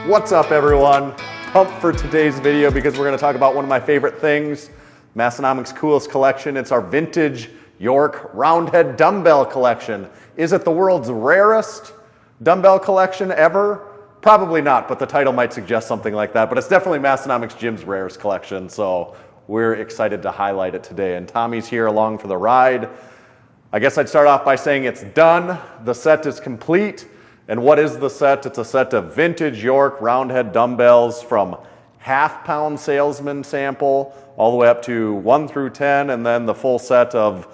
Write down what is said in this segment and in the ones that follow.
What's up, everyone? Pumped for today's video because we're going to talk about one of my favorite things, Massenomics' coolest collection. It's our vintage York Roundhead dumbbell collection. Is it the world's rarest dumbbell collection ever? Probably not, but the title might suggest something like that. But it's definitely Massenomics Gym's rarest collection, so we're excited to highlight it today. And Tommy's here along for the ride. I guess I'd start off by saying it's done. The set is complete. And what is the set? It's a set of vintage York Roundhead dumbbells from half-pound salesman sample all the way up to 1 through 10, and then the full set of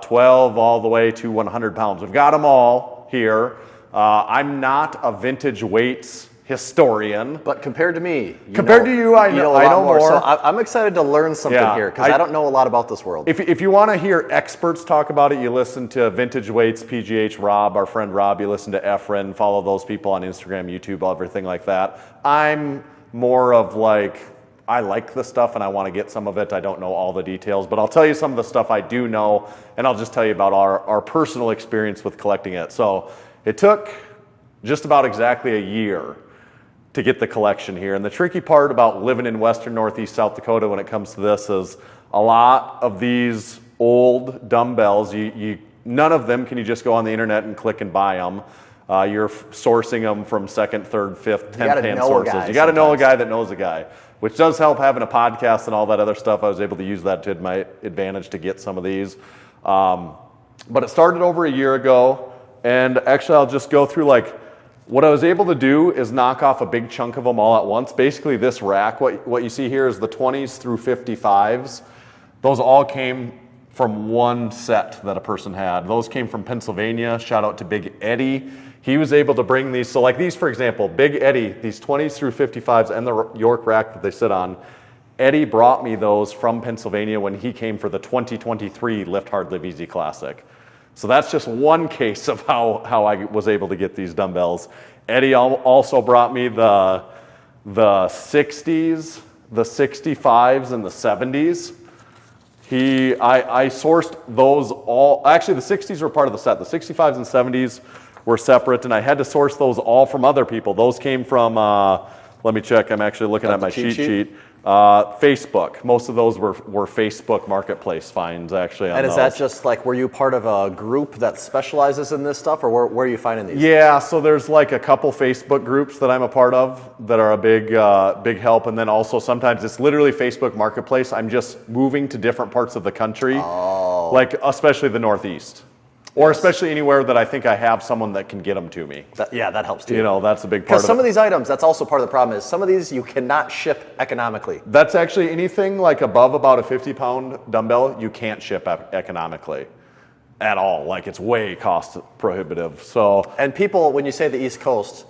12 all the way to 100 pounds. We've got them all here. I'm not a vintage weights historian. But compared to me, compared to you, I know more. So I'm excited to learn something here because I don't know a lot about this world. If you want to hear experts talk about it, you listen to Vintage Weights, PGH Rob, our friend Rob. You listen to Efren, follow those people on Instagram, YouTube, everything like that. I'm more of like, I like the stuff and I want to get some of it. I don't know all the details, but I'll tell you some of the stuff I do know, and I'll just tell you about our personal experience with collecting it. So it took just about exactly a year to get the collection here. And the tricky part about living in western northeast South Dakota when it comes to this is a lot of these old dumbbells, none of them can you just go on the internet and click and buy them. You're sourcing them from second, third, fifth, 10th hand sources. You got to know a guy that knows a guy, which does help having a podcast and all that other stuff. I was able to use that to my advantage to get some of these. But it started over a year ago, and actually I'll just go through what I was able to do is knock off a big chunk of them all at once. Basically this rack, what you see here is the 20s through 55s. Those all came from one set that a person had. Those came from Pennsylvania. Shout out to Big Eddie. He was able to bring these. So like these, for example, Big Eddie, these 20s through 55s and the York rack that they sit on, Eddie brought me those from Pennsylvania when he came for the 2023 Lift Hard, Live Easy Classic. So that's just one case of how I was able to get these dumbbells. Eddie also brought me the 60s, the 65s, and the 70s. I sourced those all. Actually, the 60s were part of the set. The 65s and 70s were separate, and I had to source those all from other people. Those came from, let me check. I'm actually looking at my cheat sheet. Facebook. Most of those were Facebook marketplace finds, actually. And is that just were you part of a group that specializes in this stuff, or where are you finding these? Yeah, so there's a couple Facebook groups that I'm a part of that are a big help, and then also sometimes it's literally Facebook marketplace. I'm just moving to different parts of the country, especially the Northeast. Or especially anywhere that I think I have someone that can get them to me. That helps too. That's a big part of it. Because some of these items, that's also part of the problem, is some of these you cannot ship economically. That's actually anything above about a 50-pound dumbbell, you can't ship economically at all. It's way cost prohibitive. So, and people, when you say the East Coast,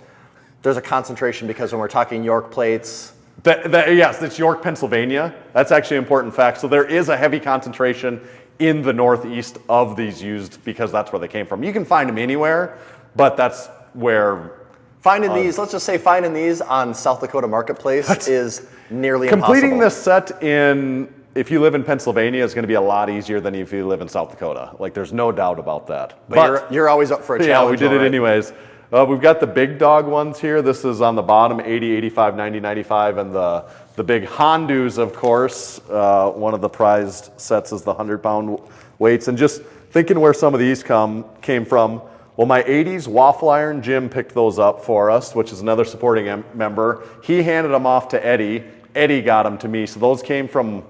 there's a concentration because when we're talking York plates. Yes, it's York, Pennsylvania. That's actually an important fact. So there is a heavy concentration in the Northeast of these used because that's where they came from. You can find them anywhere, but that's where... Finding these, let's just say finding these on South Dakota Marketplace is nearly impossible. Completing this set if you live in Pennsylvania, is going to be a lot easier than if you live in South Dakota. There's no doubt about that. But you're always up for a challenge. Yeah, we did it anyways. We've got the big dog ones here. This is on the bottom, 80, 85, 90, 95, and the big Hondus, of course. One of the prized sets is the 100-pound weights. And just thinking where some of these came from, well, my 80s Waffle Iron Jim picked those up for us, which is another supporting member. He handed them off to Eddie. Eddie got them to me. So those came from,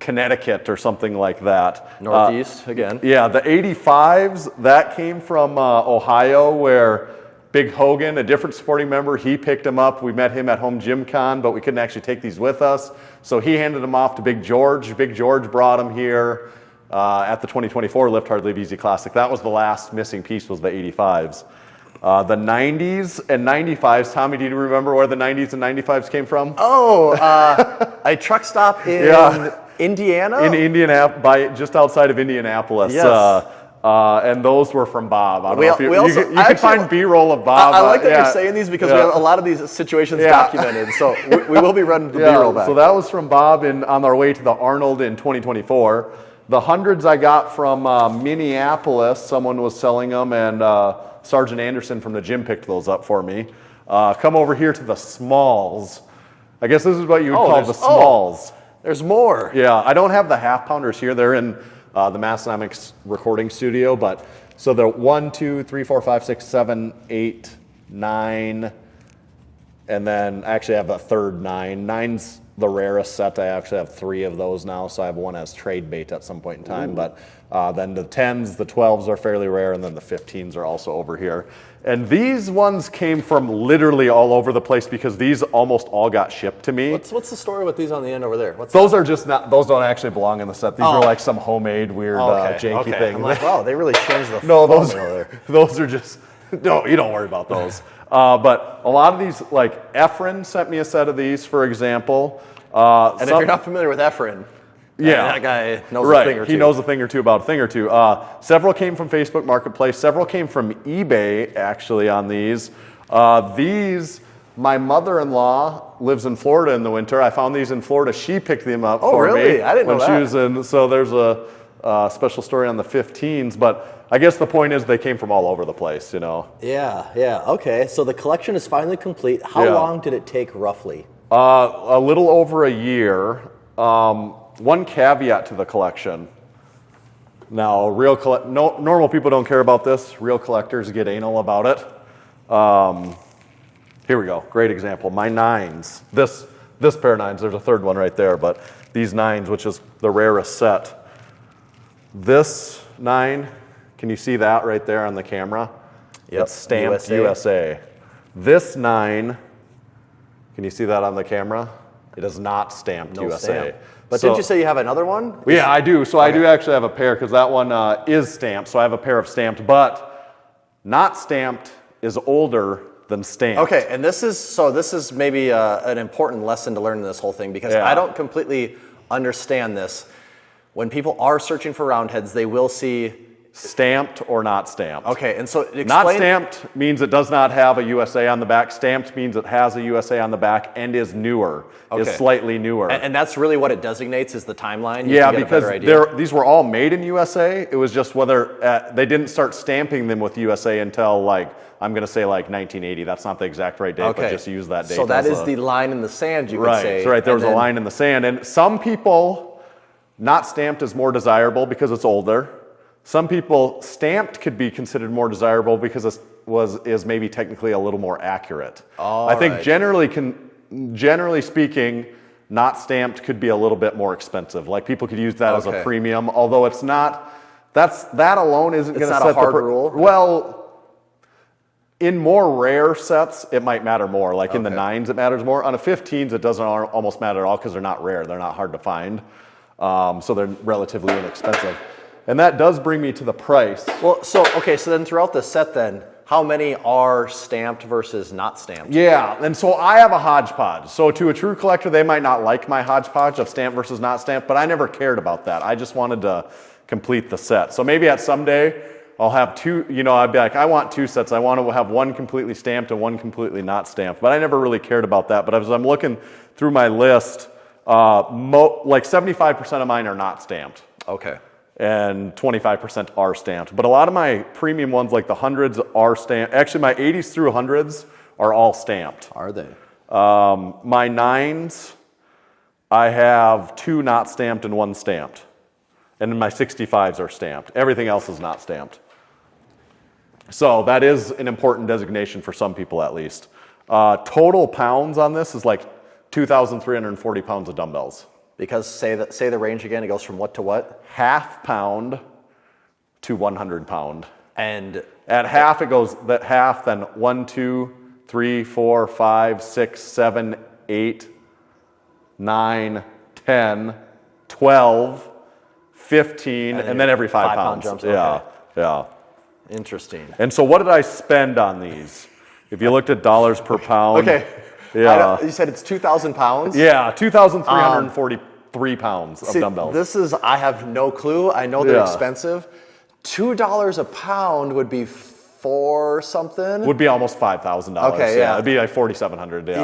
Connecticut or something like that. Northeast, again. Yeah, the 85s, that came from Ohio, where Big Hogan, a different supporting member, he picked them up. We met him at Home Gym Con, but we couldn't actually take these with us. So he handed them off to Big George. Big George brought them here at the 2024 Lift Hard, Live Easy Classic. That was the last missing piece, was the 85s. The 90s and 95s. Tommy, do you remember where the 90s and 95s came from? Oh, a truck stop in Indiana? In Indianapolis, just outside of Indianapolis. Yes. And those were from Bob. I don't know if you can find B-roll of Bob. I like that you're saying these because we have a lot of these situations documented. So we will be running the B-roll back. So that was from Bob on our way to the Arnold in 2024. The hundreds I got from Minneapolis. Someone was selling them, and Sergeant Anderson from the gym picked those up for me. Come over here to the smalls. I guess this is what you would call the smalls. There's more. Yeah, I don't have the half pounders here. They're in the Massenomics recording studio, but so they're 1, 2, 3, 4, 5, 6, 7, 8, 9, and then I actually have a third 9. 9's the rarest set. I actually have 3 of those now, so I have one as trade bait at some point in time. But then the 10s, the 12s are fairly rare, and then the 15s are also over here. And these ones came from literally all over the place because these almost all got shipped to me. What's the story with these on the end over there? Those are just not, those don't actually belong in the set. These are like some homemade weird janky thing. I'm like, wow, they really changed the No, those are just, no, you don't worry about those. But a lot of these, like Efren sent me a set of these, for example. And if you're not familiar with Efren, that guy knows a thing or two. He knows a thing or two about a thing or two. Several came from Facebook Marketplace. Several came from eBay, actually, on these. My mother-in-law lives in Florida in the winter. I found these in Florida. She picked them up for me. I didn't know that. When she was in. So there's a special story on the 15s. But I guess the point is they came from all over the place, you know. Yeah. Okay, so the collection is finally complete. How long did it take, roughly? A little over a year. One caveat to the collection. Now, normal people don't care about this. Real collectors get anal about it. Here we go. Great example. My 9s. This pair of 9s. There's a third one right there, but these 9s, which is the rarest set. This 9, can you see that right there on the camera? Yep. It's stamped USA. This 9, can you see that on the camera? It is not stamped USA. Stamp. But didn't you say you have another one? Yeah, I do. So I do actually have a pair because that one is stamped. So I have a pair of stamped, but not stamped is older than stamped. Okay, and this is maybe an important lesson to learn in this whole thing because I don't completely understand this. When people are searching for roundheads, they will see stamped or not stamped. Okay, and so explain. Not stamped means it does not have a USA on the back. Stamped means it has a USA on the back and is newer, is slightly newer. And that's really what it designates is the timeline? Yeah, because these were all made in USA. It was just whether they didn't start stamping them with USA until like, I'm going to say like 1980. That's not the exact right date, but just use that date. So that is the line in the sand, you could say. Right, there was a line in the sand. And some people, not stamped is more desirable because it's older. Some people, stamped could be considered more desirable because it is maybe technically a little more accurate. I think generally speaking, not stamped could be a little bit more expensive. Like people could use that as a premium, although it's not. That alone isn't going to set a hard rule. Well, in more rare sets, it might matter more. Like in the 9s, it matters more. On the 15s, it doesn't almost matter at all because they're not rare. They're not hard to find, so they're relatively inexpensive. And that does bring me to the price. Well, so then throughout the set then, how many are stamped versus not stamped? Yeah, and so I have a hodgepodge. So to a true collector, they might not like my hodgepodge of stamped versus not stamped, but I never cared about that. I just wanted to complete the set. So maybe at some day, I'll have two, I'd be like, I want 2 sets. I want to have one completely stamped and one completely not stamped. But I never really cared about that. But as I'm looking through my list, like 75% of mine are not stamped. Okay. And 25% are stamped. But a lot of my premium ones, like the 100s, are stamped. Actually, my 80s through 100s are all stamped. Are they? My 9s, I have 2 not stamped and 1 stamped. And then my 65s are stamped. Everything else is not stamped. So that is an important designation for some people at least. Total pounds on this is like 2,340 pounds of dumbbells. Because say the range again, it goes from what to what? Half pound to 100 pound. And at half it goes, that half then 1, 2, 3, 4, 5, 6, 7, 8, 9, 10, 12, 15, and then every 5 pounds. Jumps. Yeah. Interesting. And so what did I spend on these? If you looked at dollars per pound. Okay. Yeah. You said it's 2,000 pounds? Yeah, 2,343 pounds of dumbbells. I have no clue. I know they're expensive. $2 a pound would be 4 something? Would be almost $5,000. Okay, yeah. It'd be like $4,700.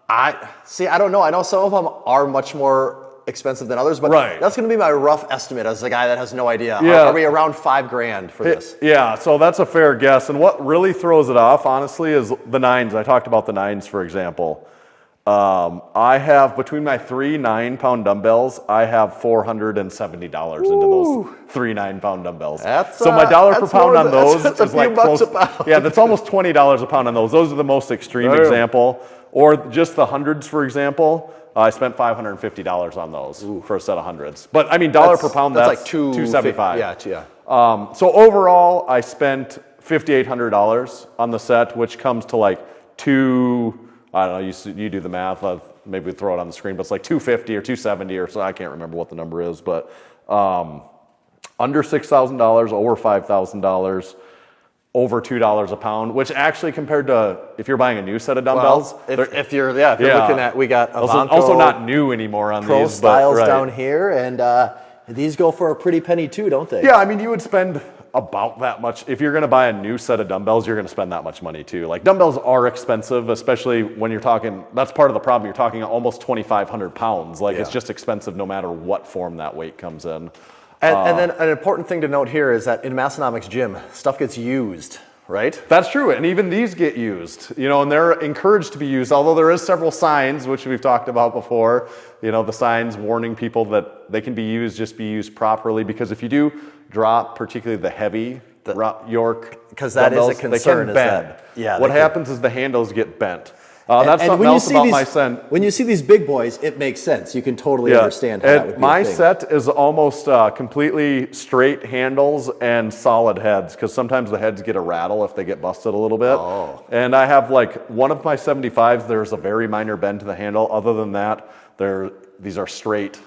I don't know. I know some of them are much more expensive than others, but Right. that's going to be my rough estimate as a guy that has no idea. Yeah. Are we around $5,000 for this? Yeah, so that's a fair guess. And what really throws it off, honestly, is the 9s. I talked about the 9s, for example. I have, between my 3 9-pound dumbbells, I have $470 into those 3 9-pound dumbbells. So my dollar per pound on those is like close. Yeah, that's almost $20 a pound on those. Those are the most extreme example. Or just the 100s, for example. I spent $550 on those for a set of 100s. But I mean, dollar per pound, that's like $275. Yeah. So overall, I spent $5,800 on the set, which comes to like I don't know, you do the math, maybe throw it on the screen, but it's like $250 or $270 or so, I can't remember what the number is, but under $6,000, over $5,000, over $2 a pound, which actually compared to if you're buying a new set of dumbbells. Well, if you're looking at, we got also not new anymore on Pro these. Styles down here, and these go for a pretty penny too, don't they? Yeah, I mean, you would spend about that much. If you're going to buy a new set of dumbbells, you're going to spend that much money too. Like, dumbbells are expensive, especially when you're talking, that's part of the problem. You're talking almost 2,500 pounds. Like, it's just expensive no matter what form that weight comes in. And then an important thing to note here is that in Massenomics gym, stuff gets used, right? That's true, and even these get used, and they're encouraged to be used, although there is several signs, which we've talked about before, the signs warning people that they can be used, just be used properly, because if you do drop, particularly the heavy York because that dumbbells, is a concern. they can bend. What happens is the handles get bent. That's and something else about my set. When you see these big boys, it makes sense. You can totally understand how that would be my a thing. set is almost completely straight handles and solid heads, because sometimes the heads get a rattle if they get busted a little bit. And I have like one of my 75s, there's a very minor bend to the handle. Other than that, these are straight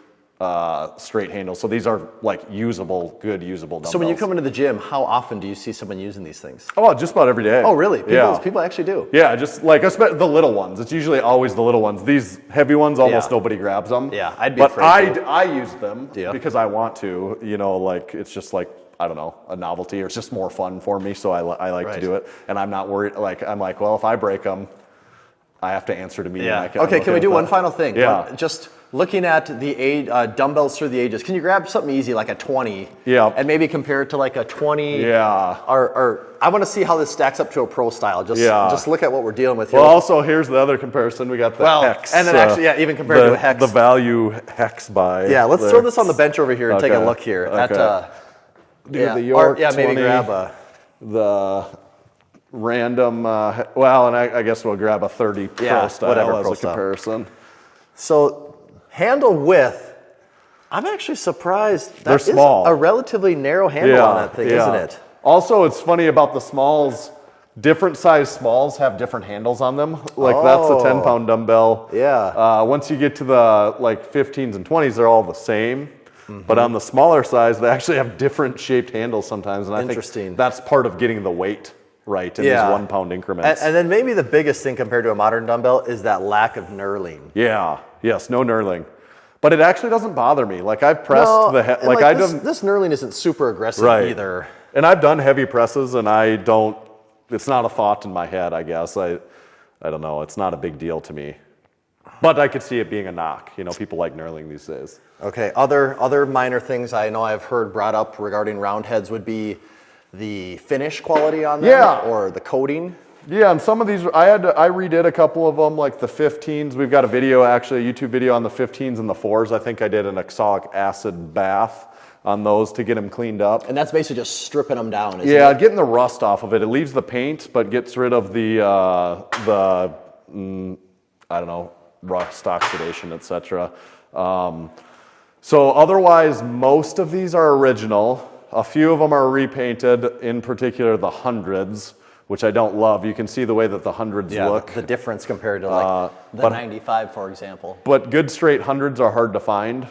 handles. So these are like good usable dumbbells. So when you come into the gym, how often do you see someone using these things? Oh, just about every day. Oh, really? People actually do? Yeah, just like the little ones. It's usually always the little ones. These heavy ones, almost nobody grabs them. Yeah, I'd be afraid But I use them because I want to, like it's just like, I don't know, a novelty, or it's just more fun for me, so I like to do it. And I'm not worried, I'm like, well, if I break them, I have to answer to me. Yeah. Okay, can we do one final thing? Yeah. Just looking at the dumbbells through the ages, can you grab something easy like a 20 and maybe compare it to like a 20? Yeah. Or I want to see how this stacks up to a pro style. Just look at what we're dealing with here. Well, also, here's the other comparison. We got the Hex. And then actually, even compared to a Hex. The value Hex buy. Yeah, let's throw this on the bench over here and take a look here. Okay. The York 20, maybe grab the random, and I guess we'll grab a 30 Pro style as a comparison. So handle width, I'm actually surprised. They're small. A relatively narrow handle on that thing, isn't it? Also, it's funny about the smalls. Different size smalls have different handles on them. Like that's a 10-pound dumbbell. Yeah. Once you get to the 15s and 20s, they're all the same. But on the smaller size, they actually have different shaped handles sometimes. And I think that's part of getting the weight right in these 1 pound increments. And then maybe the biggest thing compared to a modern dumbbell is that lack of knurling. Yeah. Yes, no knurling. But it actually doesn't bother me. Like I've pressed the head. This knurling isn't super aggressive either. And I've done heavy presses, and it's not a thought in my head, I guess. I don't know. It's not a big deal to me. But I could see it being a knock. People like knurling these days. Okay. Other minor things I know I've heard brought up regarding roundheads would be the finish quality on them or the coating. Yeah, and some of these, I redid a couple of them, like the 15s. We've got a video, actually, a YouTube video on the 15s and the 4s. I think I did an oxalic acid bath on those to get them cleaned up. And that's basically just stripping them down, isn't it? Getting the rust off of it. It leaves the paint, but gets rid of the rust, oxidation, etc. So otherwise, most of these are original. A few of them are repainted, in particular the 100s, which I don't love. You can see the way that the 100s look. The difference compared to the 95, for example. But good straight 100s are hard to find.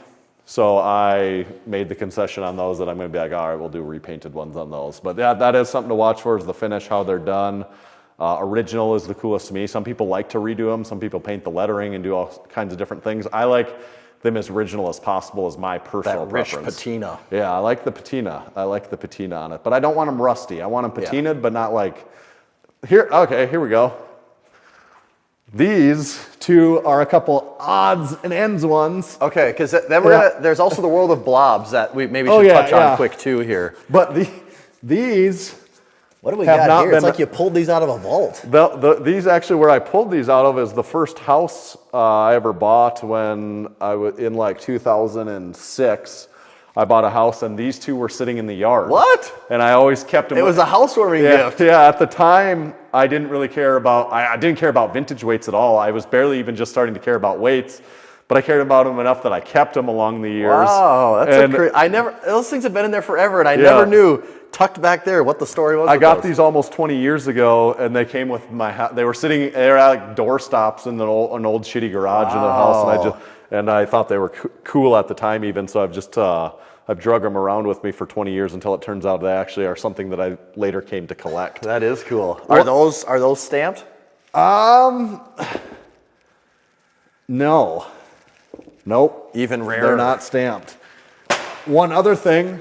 So I made the concession on those that I'm going to be like, all right, we'll do repainted ones on those. But that is something to watch for, is the finish, how they're done. Original is the coolest to me. Some people like to redo them. Some people paint the lettering and do all kinds of different things. I like them as original as possible as my personal preference. That rich patina. Yeah, I like the patina. On it. But I don't want them rusty. I want them patinaed, but not like... Here we go. These two are a couple odds and ends ones. Okay, because then there's also the world of blobs that we maybe should touch on quick too here. But these... What do we got here? It's like you pulled these out of a vault. These actually, where I pulled these out of is the first house I ever bought when I was in like 2006. I bought a house and these two were sitting in the yard. What? And I always kept them. It was a housewarming gift. Yeah, at the time, I didn't really care about, I didn't care about vintage weights at all. I was barely even just starting to care about weights. But I cared about them enough that I kept them along the years. Wow, that's those things have been in there forever, and I never knew, tucked back there, what the story was. I got these almost 20 years ago, and they came with my house. They were at like doorstops in an old shitty garage in the house, and I thought they were cool at the time even, so I've drug them around with me for 20 years until it turns out they actually are something that I later came to collect. That is cool. Are those stamped? No. Nope. Even rarer. They're not stamped. One other thing,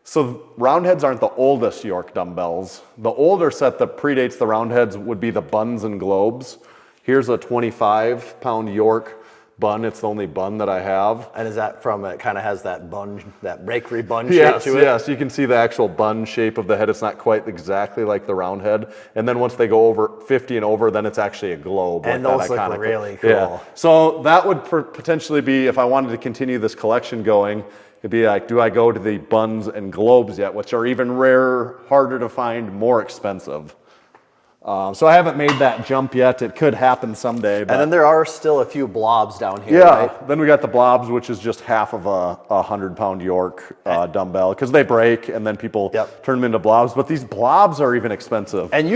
so Roundheads aren't the oldest York dumbbells. The older set that predates the Roundheads would be the buns and globes. Here's a 25-pound York bun. It's the only bun that I have. And is that from, it kind of has that bun, that bakery bun shape to it? Yes, you can see the actual bun shape of the head. It's not quite exactly like the Roundhead. And then once they go over 50 and over, then it's actually a globe. And those look really cool. Yeah. So that would potentially be, if I wanted to continue this collection going, it'd be like, do I go to the buns and globes yet, which are even rarer, harder to find, more expensive. So I haven't made that jump yet. It could happen someday. But and then there are still a few blobs down here, right? Then we got the blobs, which is just half of a 100-pound York dumbbell, because they break, and then people turn them into blobs. But these blobs are even expensive. And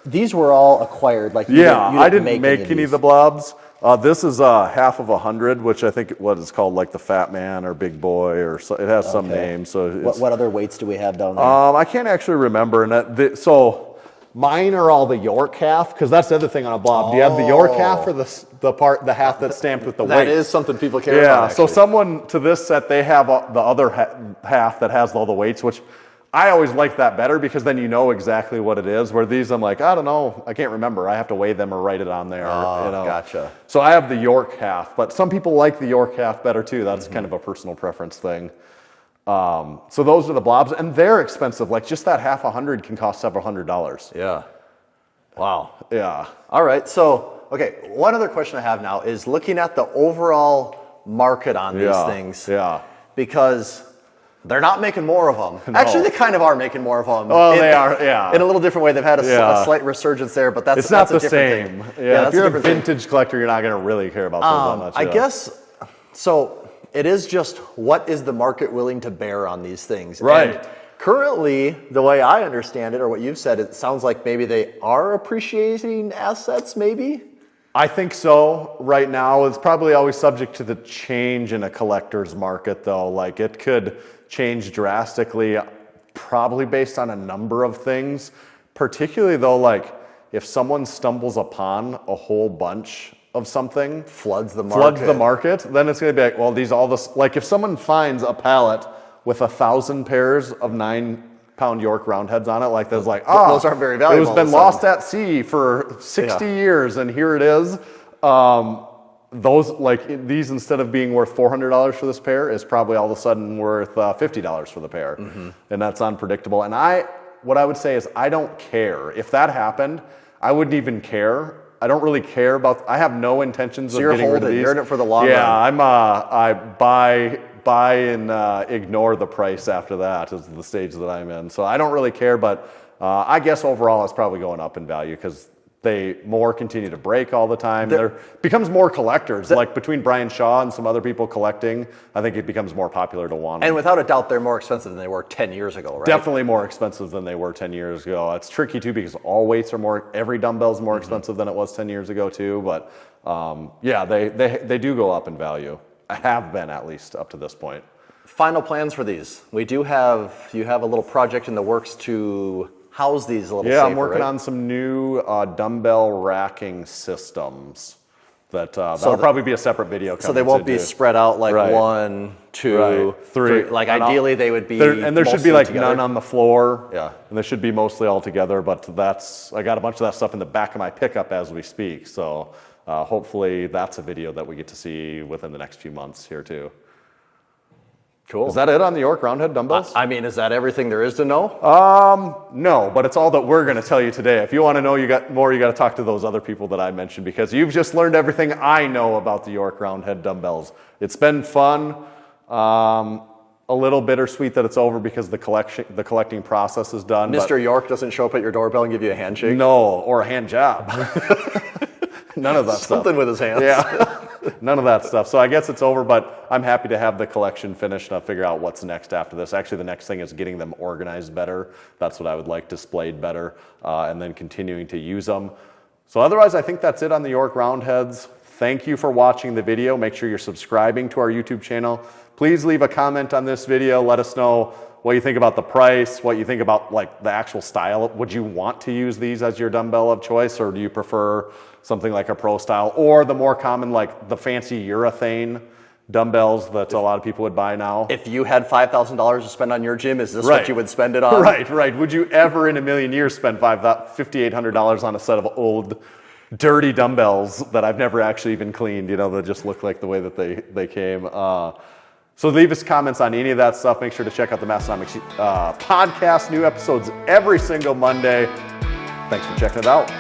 these were all acquired. Like I didn't make any of the blobs. This is half of 100, which I think what is called like the Fat Man or Big Boy, or so, it has some name. So what other weights do we have down there? I can't actually remember. And so mine are all the York half, because that's the other thing on a blob. Do you have the York half or the half that's stamped with the weight? That is something people care about. Yeah. So someone to this set, they have the other half that has all the weights, which I always like that better, because then you know exactly what it is. Where these, I'm like, I don't know, I can't remember. I have to weigh them or write it on there. Gotcha. So I have the York half, but some people like the York half better too. That's kind of a personal preference thing. So those are the blobs, and they're expensive. Like just that half 100 can cost several $100s. Yeah. Wow. Yeah. All right. So, okay, one other question I have now is looking at the overall market on these things. Yeah. Because they're not making more of them. No. Actually, they kind of are making more of them. Oh, they are, yeah. In a little different way. They've had a slight resurgence there, but it's not the same thing. Yeah, if you're a vintage collector, you're not going to really care about those that much. I guess, so it is just, what is the market willing to bear on these things? Right. And currently, the way I understand it, or what you've said, it sounds like maybe they are appreciating assets, maybe? I think so. Right now, it's probably always subject to the change in a collector's market, though. Like, it could change drastically, probably based on a number of things. Particularly, though, like, if someone stumbles upon a whole bunch of something, floods the market, then it's going to be like, well, like, if someone finds a pallet with 1,000 pairs of 9-pound York Roundheads on it, like, there's like, those aren't very valuable. It was been lost at sea for 60 years, and here it is. Those, like, these, instead of being worth $400 for this pair, is probably all of a sudden worth $50 for the pair. And that's unpredictable. And what I would say is, I don't care. If that happened, I wouldn't even care. I don't really care about, I have no intentions of getting rid of these. You're in it for the long run. Yeah, I buy and ignore the price after that is the stage that I'm in. So I don't really care, but I guess overall it's probably going up in value, because they continue to break all the time. There becomes more collectors, like between Brian Shaw and some other people collecting. I think it becomes more popular to want them. And without a doubt, they're more expensive than they were 10 years ago, right? Definitely more expensive than they were 10 years ago. It's tricky too, because all weights are every dumbbell's more expensive than it was 10 years ago too. But they do go up in value. Have been, at least up to this point. Final plans for these. You have a little project in the works to house these a little safer, I'm working on some new dumbbell racking systems that'll probably be a separate video. So they won't be spread out like Right. 1, 2, 3. Like ideally they would be. And there should be like together. none on the floor. Yeah. And they should be mostly all together. But I got a bunch of that stuff in the back of my pickup as we speak. So hopefully that's a video that we get to see within the next few months here too. Cool. Is that it on the York Roundhead dumbbells? I mean, is that everything there is to know? No, but it's all that we're going to tell you today. If you want to know you got more, you got to talk to those other people that I mentioned, because you've just learned everything I know about the York Roundhead dumbbells. It's been fun. A little bittersweet that it's over because the collecting process is done. Mr. York doesn't show up at your doorbell and give you a handshake? No, or a hand job. None of that stuff. Something with his hands. Yeah. None of that stuff. So I guess it's over, but I'm happy to have the collection finished and I'll figure out what's next after this. Actually, the next thing is getting them organized better. That's what I would like, displayed better, and then continuing to use them. So otherwise, I think that's it on the York Roundheads. Thank you for watching the video. Make sure you're subscribing to our YouTube channel. Please leave a comment on this video. Let us know what you think about the price, what you think about like the actual style. Would you want to use these as your dumbbell of choice, or do you prefer something like a pro style, or the more common like the fancy urethane dumbbells that a lot of people would buy now? If you had $5,000 to spend on your gym, is this what you would spend it on? Right. Would you ever in a million years spend $5,800 on a set of old dirty dumbbells that I've never actually even cleaned, that just look like the way that they came? So leave us comments on any of that stuff. Make sure to check out the Massenomics podcast. New episodes every single Monday. Thanks for checking it out.